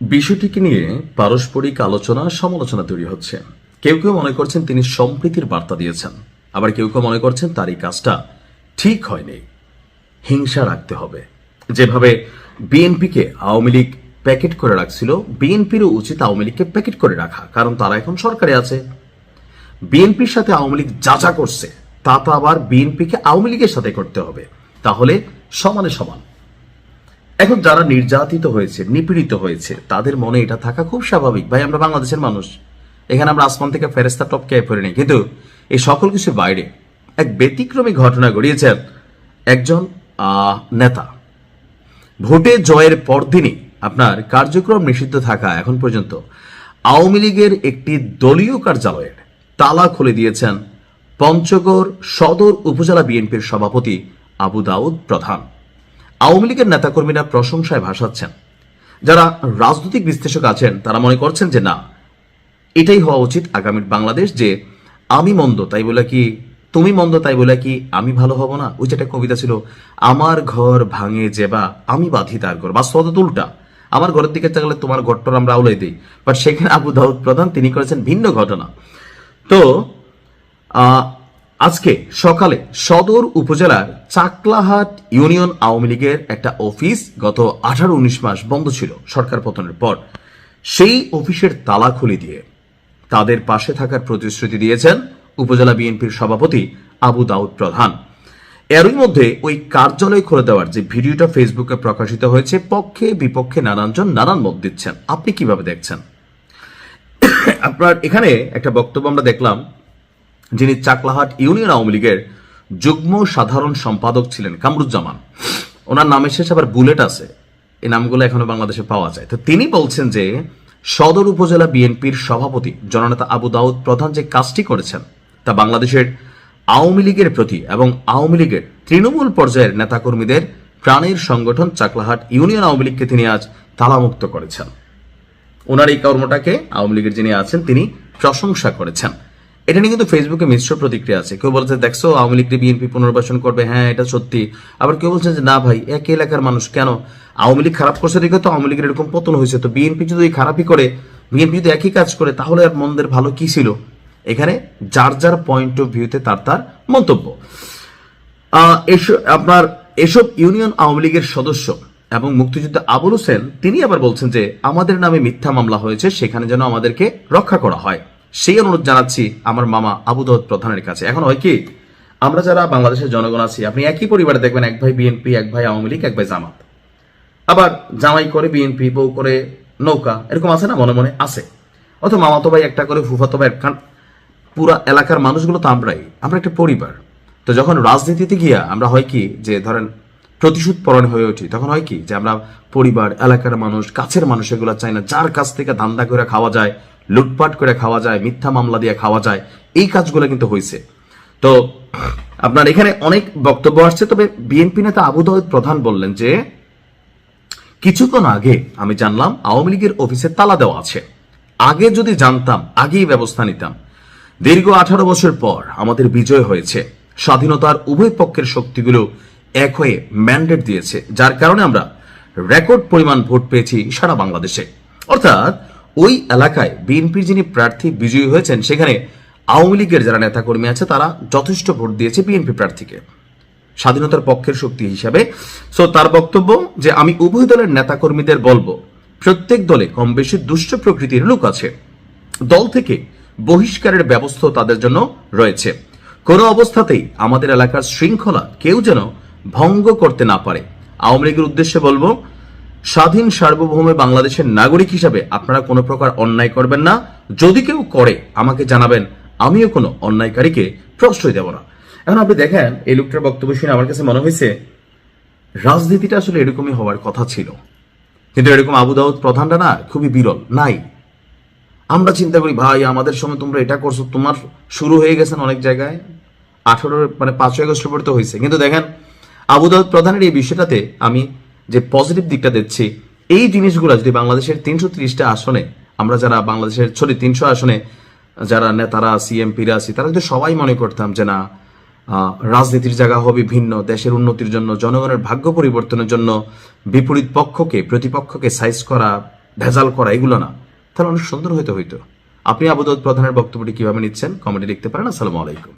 বিষয়টিকে নিয়ে পারস্পরিক আলোচনা সমালোচনা তৈরি হচ্ছে। কেউ কেউ মনে করছেন তিনি সম্প্রীতির বার্তা দিয়েছেন, আবার কেউ কেউ মনে করছেন তার এই কাজটা ঠিক হয়নি, হিংসা রাখতে হবে। যেভাবে বিএনপিকে আওয়ামী লীগ প্যাকেট করে রাখছিল, বিএনপিরও উচিত আওয়ামী লীগকে প্যাকেট করে রাখা, কারণ তারা এখন সরকারে আছে। বিএনপির সাথে আওয়ামী লীগ যা যা করছে তা তো আবার বিএনপিকে আওয়ামী লীগের সাথে করতে হবে, তাহলে সমানে সমান। এখন যারা নির্যাতিত হয়েছে, নিপীড়িত হয়েছে, তাদের মনে এটা থাকা খুব স্বাভাবিক। ভাই, আমরা বাংলাদেশের মানুষ, এখানে আমরা আসমান থেকে ফেরেস্তা টপকে পড়িনি। কিন্তু এই সকল কিছুর বাইরে এক ব্যতিক্রমী ঘটনা ঘটিয়েছেন একজন নেতা। ভোটে জয়ের পরদিনই আপনার কার্যক্রম নিষিদ্ধ থাকা এখন পর্যন্ত আওয়ামী লীগের একটি দলীয় কার্যালয়ের তালা খুলে দিয়েছেন পঞ্চগড় সদর উপজেলা বিএনপির সভাপতি আবু দাউদ প্রধান। আওয়ামী লীগের নেতাকর্মীরা প্রশংসায় ভাসাচ্ছেন। যারা রাজনৈতিক বিশ্লেষক আছেন তারা মনে করছেন যে না, এটাই হওয়া উচিত আগামীর বাংলাদেশ, যে আমি মন্দ তাই বলে কি তুমি মন্দ তাই বলে কি আমি ভালো হব না। ওই যে একটা কবিতা ছিল, আমার ঘর ভাঙে যেবা আমি বাঁধি তার ঘর, বাস্তবতা তো উল্টা। আমার ঘরের দিকে তাকালে তোমার ঘরটার আমরা আউলাই দিই, বাট সেখানে আবু দাউদ প্রধান তিনি করেছেন ভিন্ন ঘটনা। তো আজকে সকালে সদর উপজেলার চাকলাহাট ইউনিয়ন আওয়ামী লীগের একটা অফিস গত 18-19 মাস বন্ধ ছিল সরকার পতনের পর, সেই অফিসের তালা খুলে দিয়ে তাদের পাশে থাকার প্রতিশ্রুতি দিয়েছেন উপজেলা বিএনপির সভাপতি আবু দাউদ প্রধান। এরই মধ্যে ওই কার্যালয় খুলে দেওয়ার যে ভিডিওটা ফেসবুকে প্রকাশিত হয়েছে, পক্ষে বিপক্ষে নানানজন নানান মত দিচ্ছেন। আপনি কিভাবে দেখছেন? আপনার এখানে একটা বক্তব্য আমরা দেখলাম, যিনি চাকলাহাট ইউনিয়ন আওয়ামী লীগের যুগ্ম সাধারণ সম্পাদক ছিলেন কামরুজ্জামান, ওনার নামের শেষে আবার বুলেট আছে, এই নামগুলো এখনো বাংলাদেশে পাওয়া যায়। তো তিনি বলছেন যে সদর উপজেলা বিএনপির সভাপতি জননেতা আবু দাউদ প্রধান যে কাজটি করেছেন তা বাংলাদেশের আওয়ামী লীগের প্রতি এবং আওয়ামী লীগের তৃণমূল পর্যায়ের নেতাকর্মীদের প্রাণের সংগঠন চাকলাহাট ইউনিয়ন আওয়ামী লীগকে তিনি আজ তালামুক্ত করেছেন। ওনার এই কর্মটাকে আওয়ামী লীগের যিনি আছেন তিনি প্রশংসা করেছেন। এটা নিয়ে কিন্তু ফেসবুকে মিশ্র প্রতিক্রিয়া আছে। কেউ বলছে দেখছো আওয়ামী লীগ বিএনপি পুনর্বাসন করবে, হ্যাঁ এটা সত্যি। আবার কেউ বলছেন যে না ভাই, এক এলাকার মানুষ, কেন আওয়ামী লীগ খারাপ করছে দেখে তো আওয়ামী লীগের এরকম পতন হয়েছে, তো বিএনপি যদি খারাপই করে, বিএনপি যদি একই কাজ করে, তাহলে আর মন্দের ভালো কি ছিল? এখানে যার যার পয়েন্ট অফ ভিউতে তার তার মন্তব্য। আপনার এসব ইউনিয়ন আওয়ামী লীগের সদস্য এবং মুক্তিযোদ্ধা আবুল হোসেন তিনি আবার বলছেন যে আমাদের নামে মিথ্যা মামলা হয়েছে, সেখানে যেন আমাদেরকে রক্ষা করা হয়, সেই অনুরোধ জানাচ্ছি আমার মামা আবু দাউদ প্রধানের কাছে। এখন হয় কি, আমরা যারা বাংলাদেশের জনগণ আছি, আপনি একই পরিবারে দেখবেন এক ভাই বিএনপি, এক ভাই আওয়ামী লীগ, এক ভাই জামাত, আবার জামাই করে বিএনপি, বউ করে নৌকা, এরকম আছে না, মনে মনে আছে। অথবা মামাতো ভাই একটা করে, ফুফাতো ভাই, পুরা এলাকার মানুষগুলো তো আমরা একটা পরিবার। তো যখন রাজনীতিতে গিয়া আমরা হয় কি যে ধরেন প্রতিশোধ পরায়ণ হয়ে উঠি, তখন হয় কি যে আমরা পরিবার, এলাকার মানুষ, কাছের মানুষ এগুলো চাই না। যার কাছ থেকে ধান্দা করে খাওয়া যায়, লুটপাট করে খাওয়া যায়, মিথ্যা মামলা দিয়ে খাওয়া যায়, এই কাজগুলো কিন্তু হয়েছে। তো আপনার এখানে অনেক বক্তব্য আসছে। তবে বিএনপি নেতা আবু দাউদ প্রধান বললেন যে কিছুক্ষণ আগে আমি জানলাম আওয়ামী লীগের অফিসে তালা দেওয়া আছে, আগে যদি জানতাম আগেই ব্যবস্থা নিতাম। দীর্ঘ 18 বছর পর আমাদের বিজয় হয়েছে, স্বাধীনতার উভয় পক্ষের শক্তিগুলো এক হয়ে ম্যান্ডেট দিয়েছে, যার কারণে আমরা রেকর্ড পরিমাণ ভোট পেয়েছি সারা বাংলাদেশে। অর্থাৎ ওই এলাকায় বিএনপির যিনি প্রার্থী বিজয়ী হয়েছেন, সেখানে আওয়ামী লীগের যারা নেতাকর্মী আছে তারা যথেষ্ট ভোট দিয়েছে বিএনপি প্রার্থীকে স্বাধীনতার পক্ষের শক্তি হিসাবে। সো তার বক্তব্য যে আমি উভয় দলের নেতাকর্মীদের বলবো, প্রত্যেক দলে কম বেশি দুষ্ট প্রকৃতির লোক আছে, দল থেকে বহিষ্কারের ব্যবস্থা তাদের জন্য রয়েছে। কোনো অবস্থাতেই আমাদের এলাকার শৃঙ্খলা কেউ যেন ভঙ্গ করতে না পারে। আওয়ামী লীগের উদ্দেশ্যে বলবো, স্বাধীন সার্বভৌম বাংলাদেশের নাগরিক হিসাবে আপনারা কোনো প্রকার অন্যায় করবেন না, যদি কেউ করে আমাকে জানাবেন, আমিও কোনো অন্যায়কারীকে প্রশ্রয় দেব না। এখন আপনি দেখেন এই লোকটার বক্তব্য শুনে আমার কাছে মনে হয়েছে রাজনীতিটা আসলে এরকমই হওয়ার কথা ছিল, কিন্তু এরকম আবু দাউদ প্রধানটা না খুবই বিরল নাই। আমরা চিন্তা করি ভাই আমাদের সময় তোমরা এটা করছো, তোমার শুরু হয়ে গেছেন অনেক জায়গায়, 5ই আগস্টের পর তো হয়েছে। কিন্তু দেখেন আবু দাউদ প্রধানের এই বিষয়টাতে আমি যে পজিটিভ দিকটা দেখছি, এই জিনিসগুলো যদি বাংলাদেশের 330টা আসনে আমরা যারা বাংলাদেশের 300 আসনে যারা নেতারা আছি, এমপিরা আছি, তারা যদি সবাই মনে করতাম যে না রাজনীতির জায়গা হবে ভিন্ন, দেশের উন্নতির জন্য, জনগণের ভাগ্য পরিবর্তনের জন্য বিপরীত পক্ষকে, প্রতিপক্ষকে সাইজ করা, ভেজাল করা, এগুলো না, তাহলে অনেক সুন্দর হয়তো হইতো। আপনি আবু দাউদ প্রধানের বক্তব্যটি কিভাবে নিচ্ছেন কমেন্টে লিখতে পারেন। আসসালামু আলাইকুম।